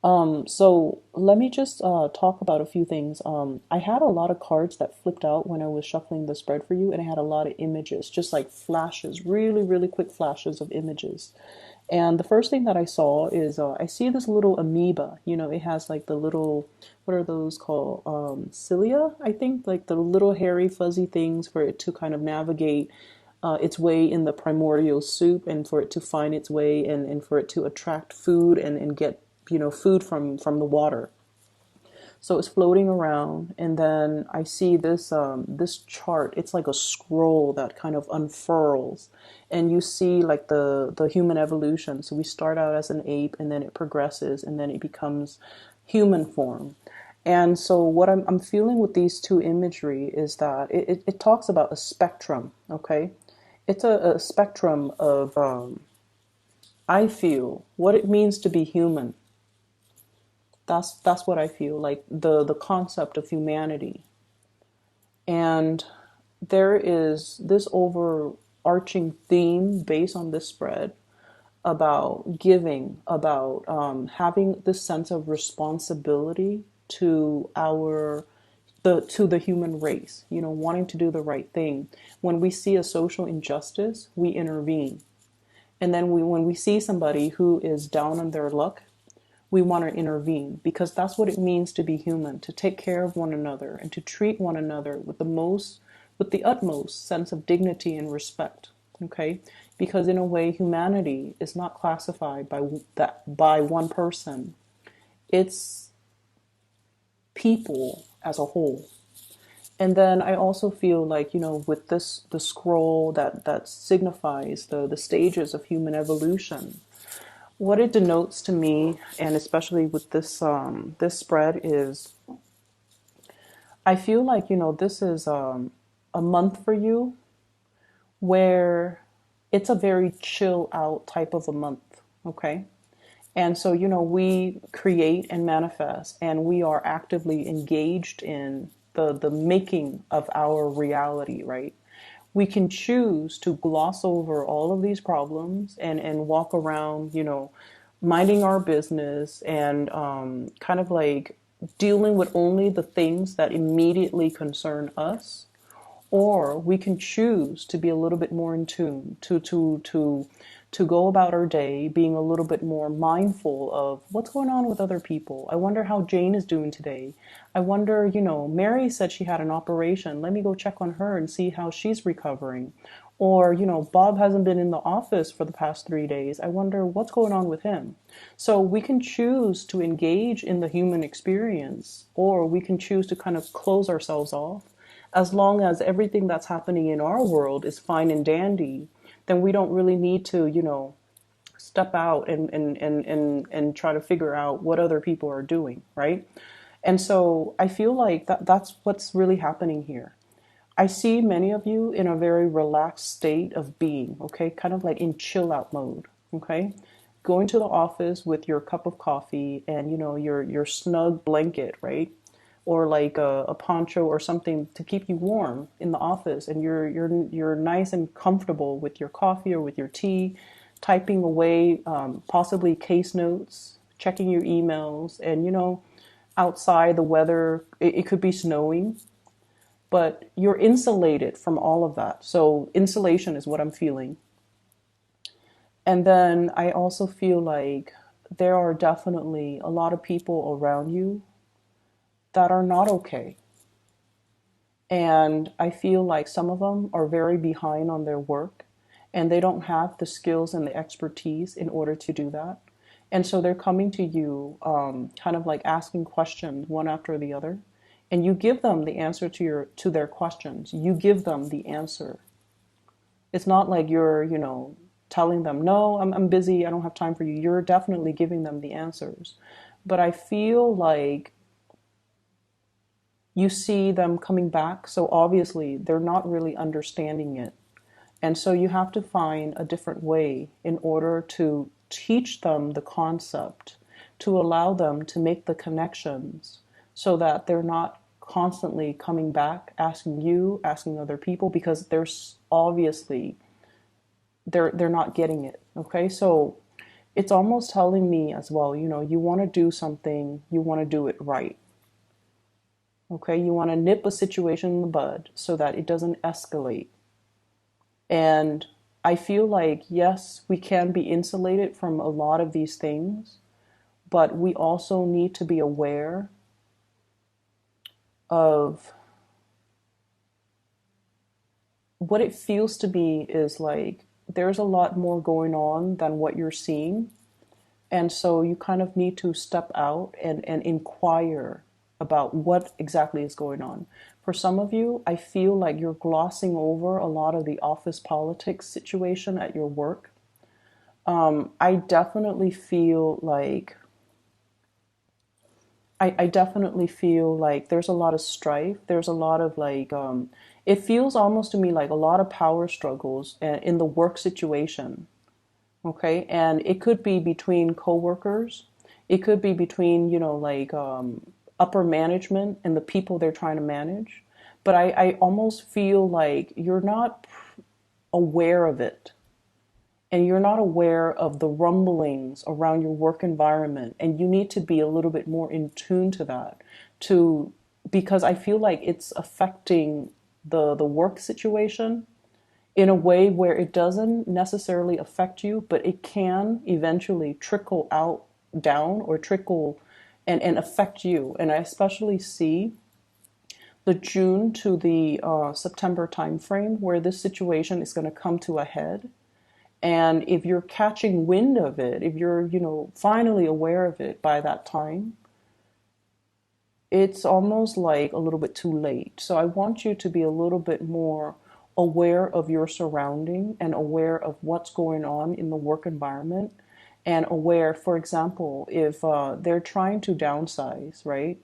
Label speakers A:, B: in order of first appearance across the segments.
A: So let me just talk about a few things. I had a lot of cards that flipped out when I was shuffling the spread for you, and I had a lot of images, just like flashes, really, really quick flashes of images. And the first thing that I saw is I see this little amoeba. You know, it has like the little, what are those called? Cilia, I think, like the little hairy, fuzzy things for it to kind of navigate its way in the primordial soup, and for it to find its way, and for it to attract food and get food from the water. So it's floating around, and then I see this chart. It's like a scroll that kind of unfurls, and you see like the human evolution. So we start out as an ape, and then it progresses, and then it becomes human form. And so what I'm feeling with these two imagery is that it talks about a spectrum. Okay, it's a spectrum of I feel what it means to be human. That's what I feel like, the concept of humanity. And there is this overarching theme based on this spread about giving, about having this sense of responsibility to the human race, wanting to do the right thing. When we see a social injustice, we intervene. And then when we see somebody who is down on their luck, we want to intervene, because that's what it means to be human, to take care of one another and to treat one another with the utmost sense of dignity and respect. Okay? Because in a way, humanity is not classified by one person. It's people as a whole. And then I also feel like, with the scroll that signifies the stages of human evolution, what it denotes to me, and especially with this spread, is I feel like this is a month for you where it's a very chill out type of a month. Okay. And so we create and manifest, and we are actively engaged in the making of our reality, right? We can choose to gloss over all of these problems and walk around, minding our business, and kind of like dealing with only the things that immediately concern us. Or we can choose to be a little bit more in tune, to go about our day being a little bit more mindful of what's going on with other people. I wonder how Jane is doing today. I wonder, Mary said she had an operation. Let me go check on her and see how she's recovering. Or, Bob hasn't been in the office for the past 3 days. I wonder what's going on with him. So we can choose to engage in the human experience, or we can choose to kind of close ourselves off. As long as everything that's happening in our world is fine and dandy, then we don't really need to, step out and try to figure out what other people are doing, right? And so I feel like that's what's really happening here. I see many of you in a very relaxed state of being, okay? Kind of like in chill out mode, okay? Going to the office with your cup of coffee and, your snug blanket, right? Or like a poncho or something to keep you warm in the office, and you're nice and comfortable with your coffee or with your tea, typing away, possibly case notes, checking your emails, and outside the weather, it could be snowing, but you're insulated from all of that. So insulation is what I'm feeling. And then I also feel like there are definitely a lot of people around you that are not okay. And I feel like some of them are very behind on their work, and they don't have the skills and the expertise in order to do that. And so they're coming to you, kind of like asking questions one after the other. And you give them the answer to their questions. You give them the answer. It's not like you're, telling them, no, I'm busy, I don't have time for you. You're definitely giving them the answers. But I feel like you see them coming back, so obviously they're not really understanding it. And so you have to find a different way in order to teach them the concept, to allow them to make the connections so that they're not constantly coming back, asking you, asking other people, because there's obviously they're not getting it. Okay? So it's almost telling me as well, you know, you want to do something, you want to do it right. Okay, you want to nip a situation in the bud so that it doesn't escalate. And I feel like, yes, we can be insulated from a lot of these things, but we also need to be aware of what it feels to be is like there's a lot more going on than what you're seeing. And so you kind of need to step out and inquire about what exactly is going on. For some of you, I feel like you're glossing over a lot of the office politics situation at your work. I definitely feel like I definitely feel like there's a lot of strife. There's a lot of like it feels almost to me like a lot of power struggles in the work situation. Okay, and it could be between coworkers. It could be between, you know, like upper management and the people they're trying to manage. But I almost feel like you're not aware of it, and you're not aware of the rumblings around your work environment, and you need to be a little bit more in tune to that, to because I feel like it's affecting the work situation in a way where it doesn't necessarily affect you, but it can eventually trickle out down or trickle and affect you. And I especially see the June to the September timeframe where this situation is going to come to a head. And if you're catching wind of it, if you're, you know, finally aware of it by that time, it's almost like a little bit too late. So I want you to be a little bit more aware of your surrounding and aware of what's going on in the work environment, and aware, for example, if they're trying to downsize, right?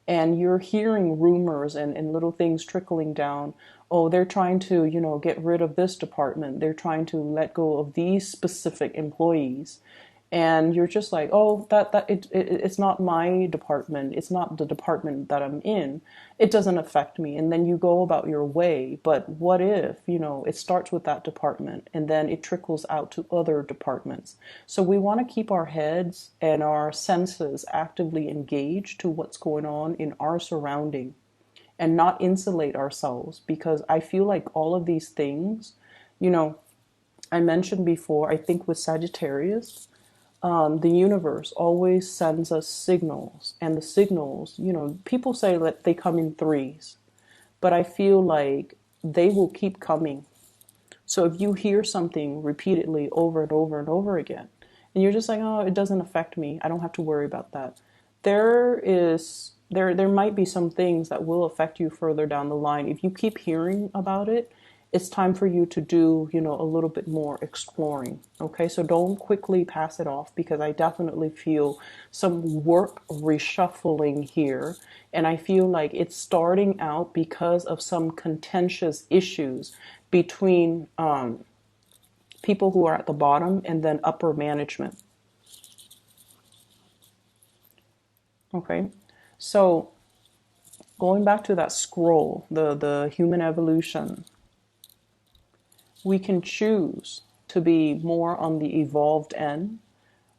A: And you're hearing rumors and little things trickling down. Oh, they're trying to, you know, get rid of this department. They're trying to let go of these specific employees, and you're just like, oh, it's not my department, it's not the department that I'm in, it doesn't affect me, and then you go about your way. But what if, you know, it starts with that department and then it trickles out to other departments? So we want to keep our heads and our senses actively engaged to what's going on in our surrounding, and not insulate ourselves, because I feel like all of these things, you know, I mentioned before, I think with Sagittarius, the universe always sends us signals, and the signals, you know, people say that they come in threes, but I feel like they will keep coming. So if you hear something repeatedly over and over and over again, and you're just like, oh, it doesn't affect me, I don't have to worry about that. There might be some things that will affect you further down the line. If you keep hearing about it, it's time for you to do, you know, a little bit more exploring. Okay, so don't quickly pass it off, because I definitely feel some work reshuffling here, and I feel like it's starting out because of some contentious issues between people who are at the bottom and then upper management. Okay, so going back to that scroll, the human evolution, we can choose to be more on the evolved end,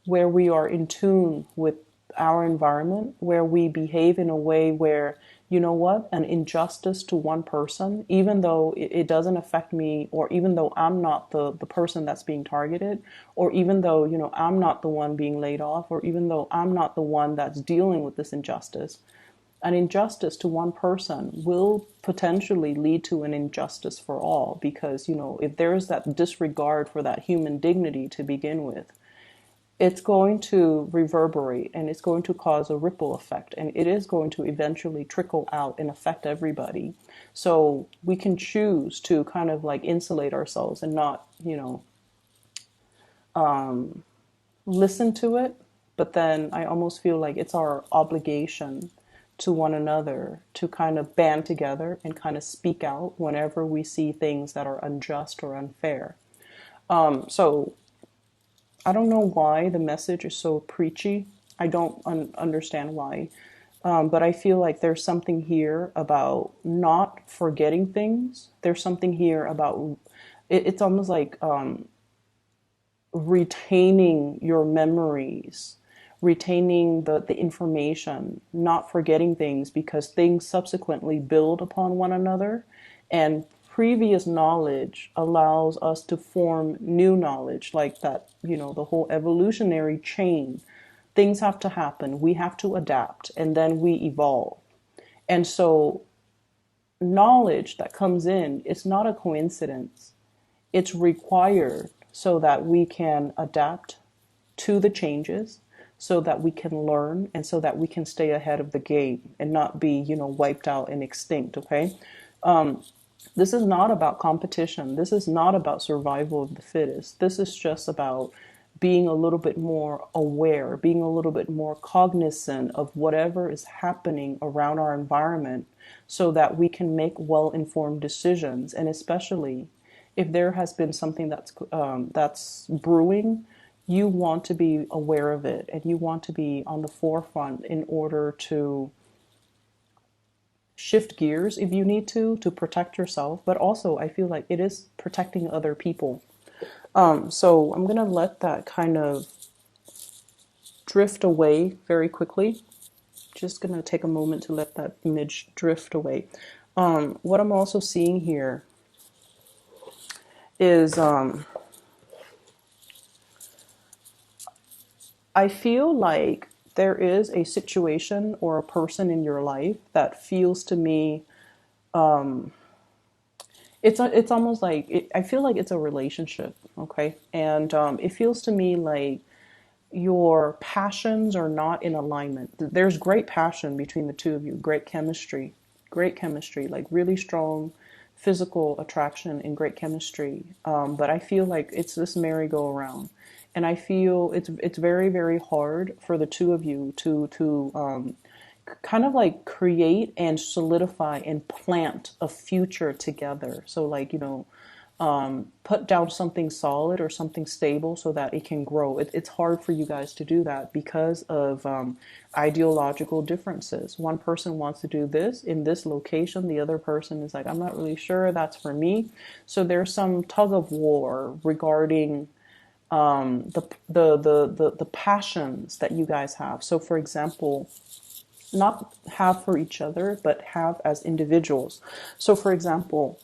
A: where we are in tune with our environment, where we behave in a way where, you know what, an injustice to one person, even though it doesn't affect me, or even though I'm not the person that's being targeted, or even though, you know, I'm not the one being laid off, or even though I'm not the one that's dealing with this injustice, an injustice to one person will potentially lead to an injustice for all, because, you know, if there's that disregard for that human dignity to begin with, it's going to reverberate, and it's going to cause a ripple effect, and it is going to eventually trickle out and affect everybody. So we can choose to kind of like insulate ourselves and not, you know, listen to it. But then I almost feel like it's our obligation to one another to kind of band together and kind of speak out whenever we see things that are unjust or unfair. So I don't know why the message is so preachy. I don't understand why. But I feel like there's something here about not forgetting things. There's something here about it's almost like retaining your memories, retaining the information, not forgetting things, because things subsequently build upon one another. And previous knowledge allows us to form new knowledge, like that, the whole evolutionary chain. Things have to happen, we have to adapt, and then we evolve. And so, knowledge that comes in, it's not a coincidence. It's required so that we can adapt to the changes, so that we can learn, and so that we can stay ahead of the game and not be, wiped out and extinct. Okay. This is not about competition. This is not about survival of the fittest. This is just about being a little bit more aware, being a little bit more cognizant of whatever is happening around our environment, so that we can make well-informed decisions. And especially if there has been something that's brewing, you want to be aware of it, and you want to be on the forefront in order to shift gears if you need to protect yourself. But also, I feel like it is protecting other people. So I'm going to let that kind of drift away very quickly. Just going to take a moment to let that image drift away. What I'm also seeing here is I feel like there is a situation or a person in your life that feels to me, it's almost like I feel like it's a relationship, okay? And it feels to me like your passions are not in alignment. There's great passion between the two of you, great chemistry, like really strong physical attraction and great chemistry. But I feel like it's this merry-go-round, and I feel it's very, very hard for the two of you to kind of like create and solidify and plant a future together. So like, put down something solid or something stable so that it can grow. It's hard for you guys to do that because of ideological differences. One person wants to do this in this location. The other person is like, I'm not really sure that's for me. So there's some tug of war regarding the passions that you guys have. So for example, not have for each other, but have as individuals. So for example,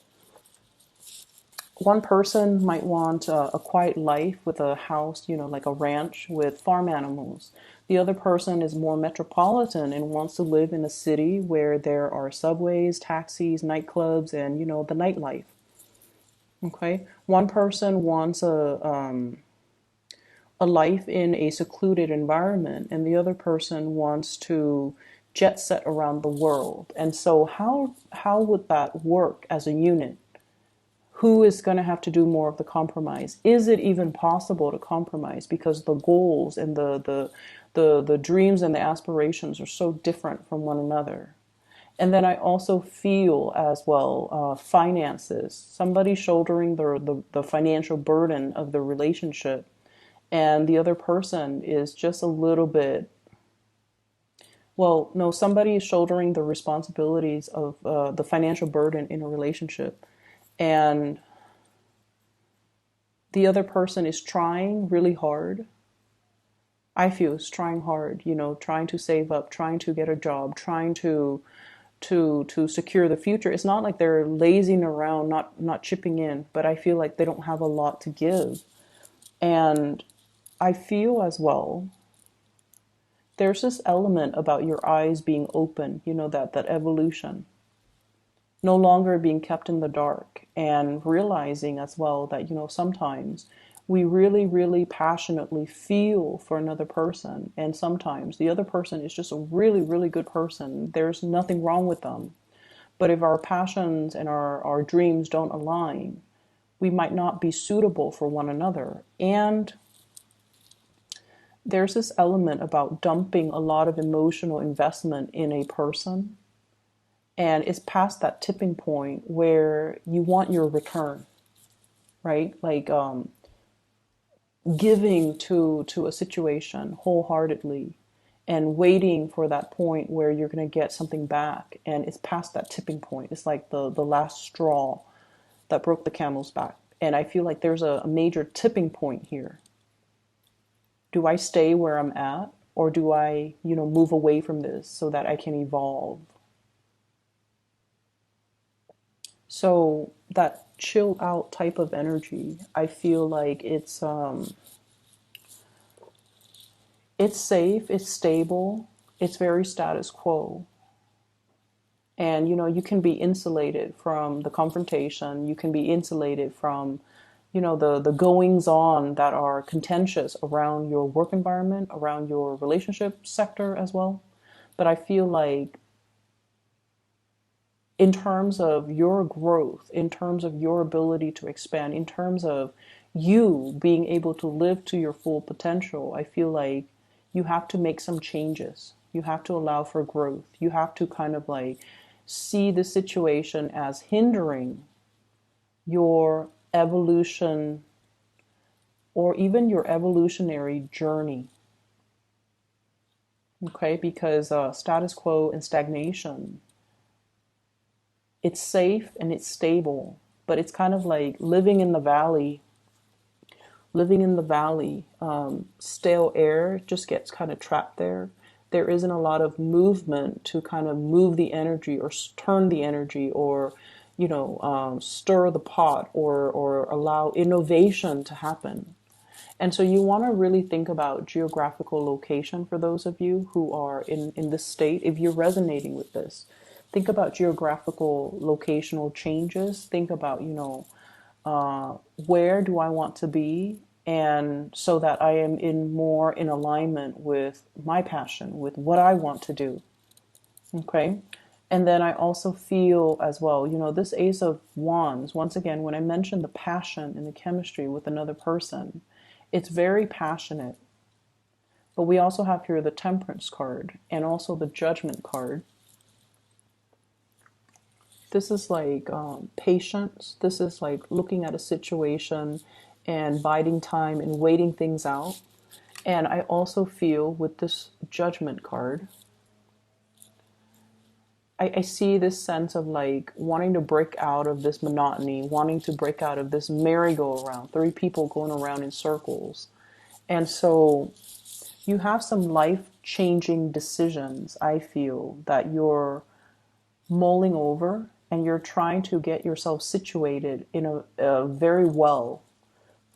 A: one person might want a quiet life with a house, like a ranch with farm animals. The other person is more metropolitan and wants to live in a city where there are subways, taxis, nightclubs, and, the nightlife. Okay. One person wants a life in a secluded environment, and the other person wants to jet set around the world. And so how would that work as a unit? Who is going to have to do more of the compromise? Is it even possible to compromise? Because the goals and the dreams and the aspirations are so different from one another. And then I also feel as well, finances. Somebody shouldering the financial burden of the relationship, and the other person is just a little bit, well, no, somebody is shouldering the responsibilities of the financial burden in a relationship, and the other person is trying really hard. I feel is trying hard, trying to save up, trying to get a job, trying to secure the future. It's not like they're lazing around, not chipping in, but I feel like they don't have a lot to give. And I feel as well, there's this element about your eyes being open, that evolution, no longer being kept in the dark, and realizing as well that, sometimes we really, really passionately feel for another person. And sometimes the other person is just a really, really good person. There's nothing wrong with them. But if our passions and our dreams don't align, we might not be suitable for one another. And there's this element about dumping a lot of emotional investment in a person. And it's past that tipping point where you want your return, right? Like giving to a situation wholeheartedly and waiting for that point where you're going to get something back. And it's past that tipping point. It's like the last straw that broke the camel's back. And I feel like there's a major tipping point here. Do I stay where I'm at, or do I, move away from this so that I can evolve? So that chill out type of energy, I feel like it's safe, it's stable, it's very status quo. And you can be insulated from the confrontation, you can be insulated from the goings on that are contentious around your work environment, around your relationship sector as well. But I feel like in terms of your growth, in terms of your ability to expand, in terms of you being able to live to your full potential, I feel like you have to make some changes. You have to allow for growth. You have to kind of like see the situation as hindering your evolution or even your evolutionary journey. Okay, because status quo and stagnation, it's safe and it's stable, but it's kind of like living in the valley. Living in the valley, stale air just gets kind of trapped there. There isn't a lot of movement to kind of move the energy or turn the energy or, stir the pot or allow innovation to happen. And so you want to really think about geographical location for those of you who are in this state. If you're resonating with this, think about geographical locational changes. Think about, where do I want to be? And so that I am more in alignment with my passion, with what I want to do. Okay. And then I also feel as well, this Ace of Wands, once again, when I mentioned the passion and the chemistry with another person, it's very passionate. But we also have here the Temperance card and also the Judgment card. This is like patience. This is like looking at a situation and biding time and waiting things out. And I also feel with this Judgment card, I see this sense of like wanting to break out of this monotony, wanting to break out of this merry-go-round, three people going around in circles. And so you have some life-changing decisions, I feel, that you're mulling over, and you're trying to get yourself situated in a very well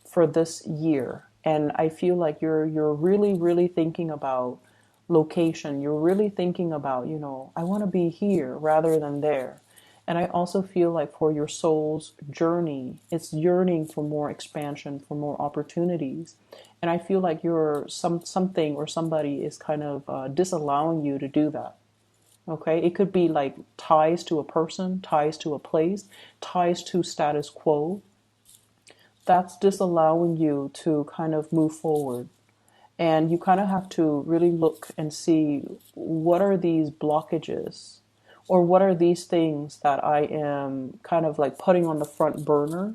A: for this year. And I feel like you're really, really thinking about location. You're really thinking about, I want to be here rather than there. And I also feel like for your soul's journey, it's yearning for more expansion, for more opportunities. And I feel like something or somebody is kind of disallowing you to do that. Okay, it could be like ties to a person, ties to a place, ties to status quo. That's disallowing you to kind of move forward. And you kind of have to really look and see, what are these blockages, or what are these things that I am kind of like putting on the front burner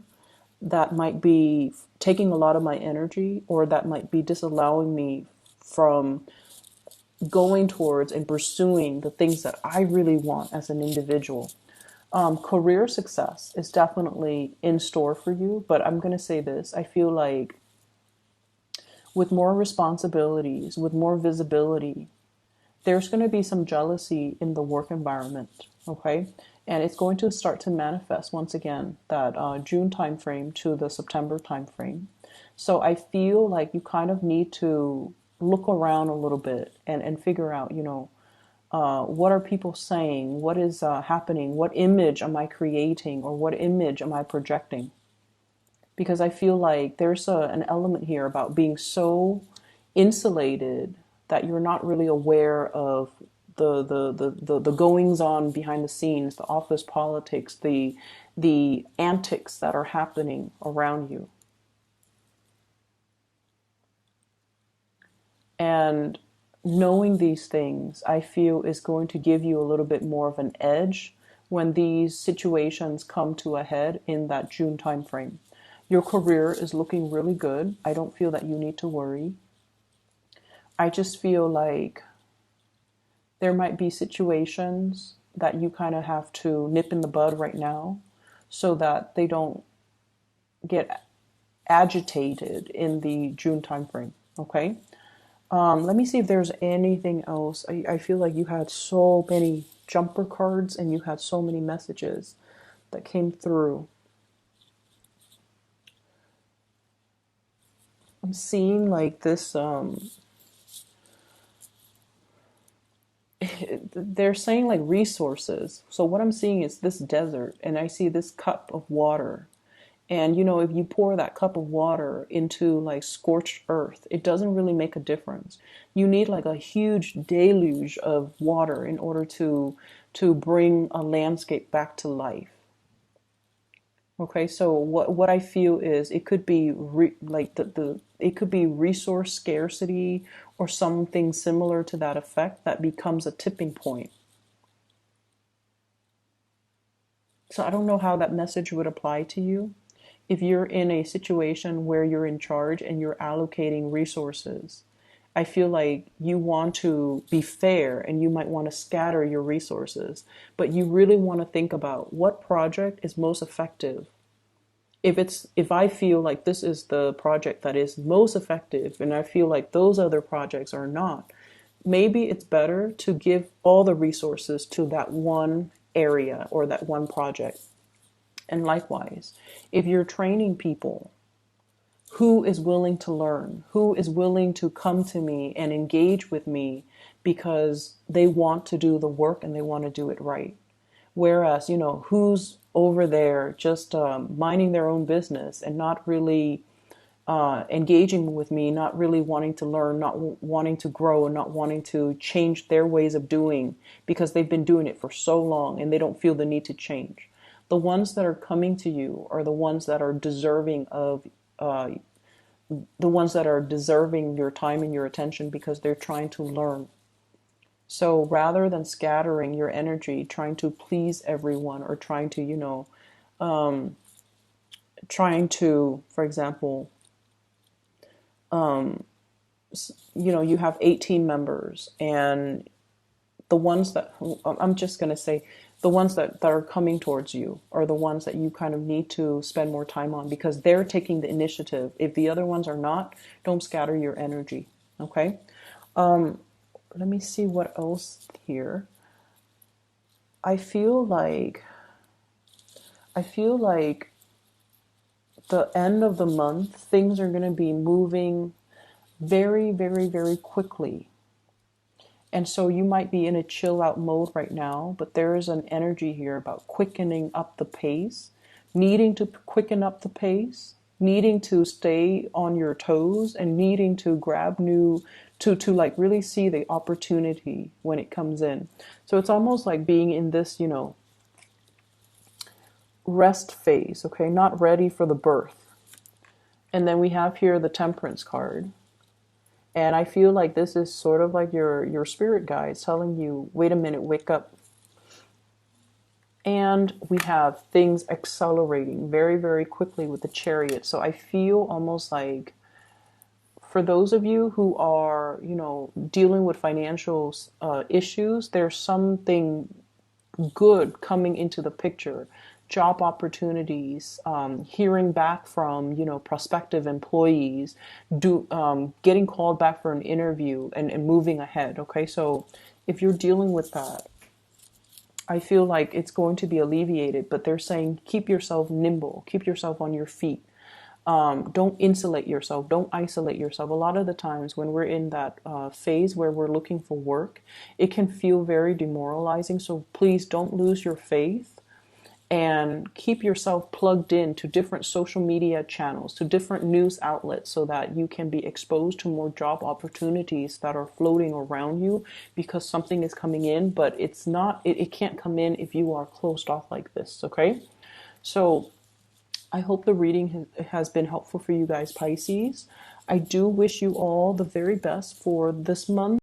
A: that might be taking a lot of my energy, or that might be disallowing me from going towards and pursuing the things that I really want as an individual. Career success is definitely in store for you, but I'm going to say this. I feel like with more responsibilities, with more visibility, there's going to be some jealousy in the work environment, okay? And it's going to start to manifest once again, that June timeframe to the September timeframe. So I feel like you kind of need to look around a little bit and figure out, what are people saying? What is happening? What image am I creating, or what image am I projecting? Because I feel like there's an element here about being so insulated that you're not really aware of the goings on behind the scenes, the office politics, the antics that are happening around you. And knowing these things, I feel, is going to give you a little bit more of an edge when these situations come to a head in that June timeframe. Your career is looking really good. I don't feel that you need to worry. I just feel like there might be situations that you kind of have to nip in the bud right now so that they don't get agitated in the June timeframe. Okay? Let me see if there's anything else. I feel like you had so many jumper cards and you had so many messages that came through. I'm seeing like this, they're saying like resources. So what I'm seeing is this desert, and I see this cup of water. And if you pour that cup of water into like scorched earth, it doesn't really make a difference. You need like a huge deluge of water in order to bring a landscape back to life. Okay, so what I feel is it could be like the it could be resource scarcity or something similar to that effect that becomes a tipping point. So I don't know how that message would apply to you. If you're in a situation where you're in charge and you're allocating resources, I feel like you want to be fair and you might want to scatter your resources, but you really want to think about what project is most effective. If I feel like this is the project that is most effective and I feel like those other projects are not, maybe it's better to give all the resources to that one area or that one project. And likewise, if you're training people, who is willing to learn? Who is willing to come to me and engage with me because they want to do the work and they want to do it right? Whereas, who's over there just minding their own business and not really engaging with me, not really wanting to learn, not wanting to grow, and not wanting to change their ways of doing because they've been doing it for so long and they don't feel the need to change. The ones that are coming to you are the ones that are deserving of the ones that are deserving your time and your attention because they're trying to learn. So rather than scattering your energy trying to please everyone or trying to, for example, you have 18 members and the ones that, I'm just going to say, the ones that are coming towards you are the ones that you kind of need to spend more time on because they're taking the initiative. If the other ones are not, don't scatter your energy. Okay. Let me see what else here. I feel like the end of the month, things are going to be moving very, very, very quickly. And so you might be in a chill out mode right now, but there is an energy here about quickening up the pace, needing to quicken up the pace, needing to stay on your toes and needing to grab new to like really see the opportunity when it comes in. So it's almost like being in this, rest phase, okay, not ready for the birth. And then we have here the Temperance card. And I feel like this is sort of like your spirit guides telling you, wait a minute, wake up. And we have things accelerating very, very quickly with the Chariot. So I feel almost like for those of you who are, dealing with financial issues, there's something good coming into the picture. Job opportunities, hearing back from prospective employees, getting called back for an interview and moving ahead. Okay, so if you're dealing with that, I feel like it's going to be alleviated. But they're saying keep yourself nimble, keep yourself on your feet. Don't insulate yourself. Don't isolate yourself. A lot of the times when we're in that phase where we're looking for work, it can feel very demoralizing. So please don't lose your faith and keep yourself plugged in to different social media channels, to different news outlets so that you can be exposed to more job opportunities that are floating around you because something is coming in, but it can't come in if you are closed off like this, okay? So I hope the reading has been helpful for you guys, Pisces. I do wish you all the very best for this month.